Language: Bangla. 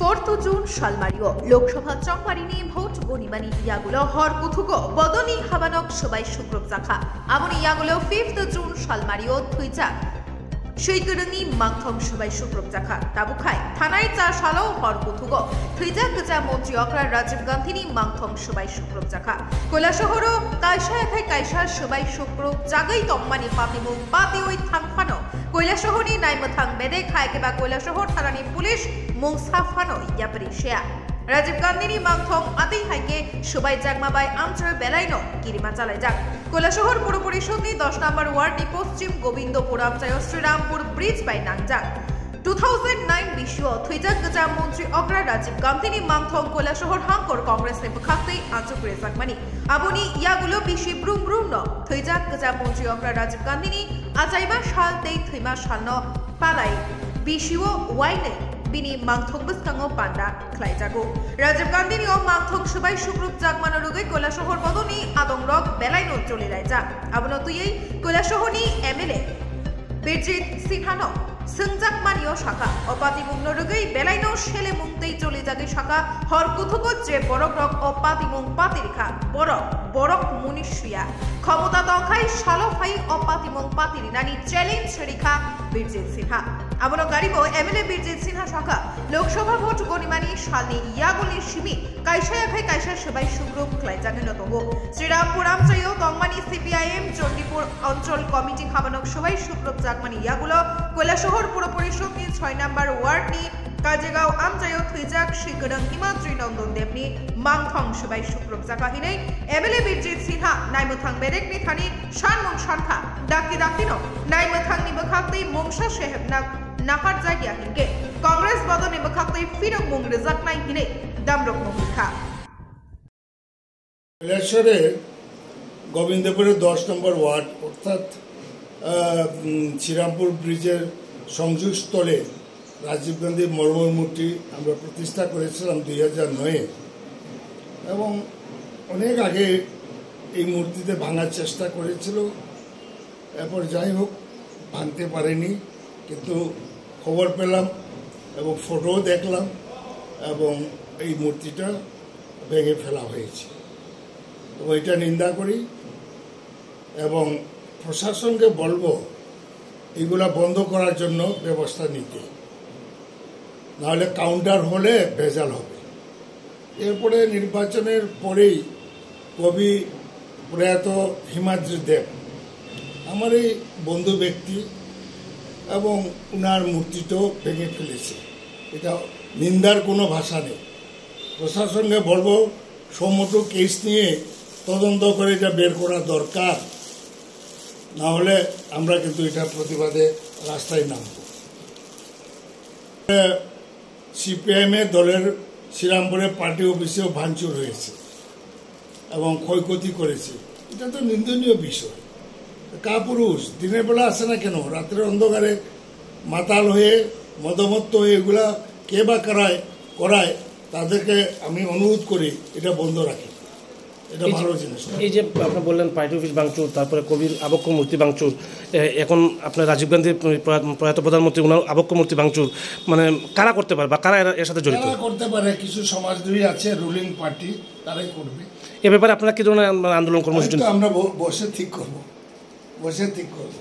4 জুন শালমারিও লোকসভা চংমারিনি ভোট গণিমানি ইয়াগুলো হর কুথুগো বদনি হাবানক সবাই শুক্রব জাখা আমনি ইয়াগুলো 5 জুন শালমারিও থুইজা সৈগরনি মাংথং সবাই শুক্রব জাখা তাবুখাই থানায় 4 সালও হর কুথুগো থুইজা গজা মন্ত্রী অকরা রাজীব গান্ধীনি মাংথং সবাই শুক্রব জাখা কৈলাসহরও কাইসা এখাই কাইসা সবাই শুক্রব জাগাই তম্মানি পাতিমু পাতি ওই থাংফানো কৈলাসহরনি নাইমথাং বেদে খায়কেবা কৈলাসহর থানানি পুলিশ মুংসাফানো ইয়াপরি শেয়া রাজীব গান্ধীনি মাংথং আদি হাইকে সবাই জাগমাবাই আমচর বেলাইনো কিরিমা চালাই যাক কৈলাসহর পুর পরিষদনি 10 নম্বর ওয়ার্ডনি পশ্চিম গোবিন্দপুর আমচায় শ্রীরামপুর ব্রিজ বাই নাংজাক 2009 বিশ্ব থৈজাক গজা মন্ত্রী অগ্রা রাজীব গান্ধীনি মাংথং কৈলাসহর হাঙ্কর কংগ্রেস নেপখাক্তই আঞ্চকুরে জাকমানি আবনি ইয়াগুলো বিশি ব্রুম ব্রুম ন থৈজাক গজা মন্ত্রী অগ্রা রাজীব গান্ধীনি আচাইবা সাল তেই থৈমা সাল ন পালাই বিশিও ওয়াইনে বিনি মাংথক বসকাঙ্গ পান্ডা খ্লাইজাগো রাজীব গান্ধীনি ও মাংথক সবাই শুক্রুপ জাগমানো রুগে কৈলাসহর বদনি আদংরক বেলাইনো চলে রাইজা আবনো তুইই কৈলাসহরনি এমএলএ বিরজিৎ সিনহানো संजाकमानियो शाखा अपातिमुंग नरुगै बेलाइनो शेले मुंगतेई चले जागे शाखा हर कुथुको जे बरक रक अपातिमुंग पातिरिखा बरक मुनिशिया क्षमता दखाई शालफाई अपातिमुंग पातिरिनानी चैलेंज रेखा बिरजित सिन्हा आबनो गाड़ीबो एमएलए बिरजित सिन्हा शाखा लोकसभा भोट गणिमानी शालनि यागुली शिमी काइसा एखाई काइसा सबाई शुक्रुप ख्लाई जागे नतगो श्रीरामपुर आमचायो तंगमानी सीपीआईएम चंडीपुर अंचल कमिटी खाबानक सबाई शुक्रुप जागमानी यागुलो কৈলাসহর পুর পরিষদনি 6 নম্বর ওয়ার্ডনি কাজেগাঁও আমচায়ো থুইজাক শিগরং হিমাদ্রি নন্দন দেবনি মাংথং সবাই শুক্রব জাকাহিনে এমএলএ বিরজিৎ সিনহা নাইমথাং বেরেকনি থানি শানমং শানখা ডাকিনো নাইমথাংনি বখাক্তই মংসা সাহেব নাহার জাগিয়া হিনকে কংগ্রেস বদনে বখাক্তই ফিরক মুং রেজাকনাই হিনে দামরক মুখা কৈলাসহরে গোবিন্দপুরের 10 নম্বর ওয়ার্ড অর্থাৎ শ্রীরামপুর ব্রিজের সংযোগস্থলে রাজীব গান্ধী মর্মর মূর্তি আমরা প্রতিষ্ঠা করেছিলাম 2009 এবং অনেক আগে এই মূর্তিতে ভাঙার চেষ্টা করেছিল এরপর যাই হোক ভাঙতে পারেনি কিন্তু খবর পেলাম এবং ফটোও দেখলাম এবং এই মূর্তিটা ভেঙে ফেলা হয়েছে এবং এটা নিন্দা করি এবং প্রশাসনকে বলবো এগুলা বন্ধ করার জন্য ব্যবস্থা নিতে নাহলে কাউন্টার হলে ভেজাল হবে এরপরে নির্বাচনের পরেই কবি প্রয়াত হিমাদ্রি দেব আমার এই বন্ধু ব্যক্তি এবং উনার মূর্তিটাও ভেঙে ফেলেছে এটা নিন্দার কোনো ভাষা নেই প্রশাসনকে বলবো সমস্ত কেস নিয়ে তদন্ত করে এটা বের করা দরকার না হলে আমরা কিন্তু এটা প্রতিবাদে রাস্তায় নামব সিপিআইএম এর দলের শ্রীরামপুরে পার্টি অফিসেও ভাঙচুর হয়েছে এবং ক্ষয়ক্ষতি করেছে এটা তো নিন্দনীয় বিষয় কাপুরুষ দিনের বেলা আসে না কেন রাত্রের অন্ধকারে মাতাল হয়ে মদমত্ত হয়ে এগুলা কে বা করায় তাদেরকে আমি অনুরোধ করি এটা বন্ধ রাখি এটা ভালো জিনিস এই যে আপনি বললেন পার্টি অফিস ভাঙচুর তারপরে কবির আবক্ষ মূর্তি ভাঙচুর এখন আপনার রাজীব গান্ধী প্রয়াত প্রধানমন্ত্রী ওনার আবক্ষ মূর্তি ভাঙচুর মানে কারা করতে পারে বা কারা এর সাথে জড়িত করতে পারে কিছু সমাজদ্রোহী আছে রুলিং পার্টি তারাই করবে এ ব্যাপারে আপনারা কি ধরনের আন্দোলন কর্মসূচি আমরা বসে ঠিক করব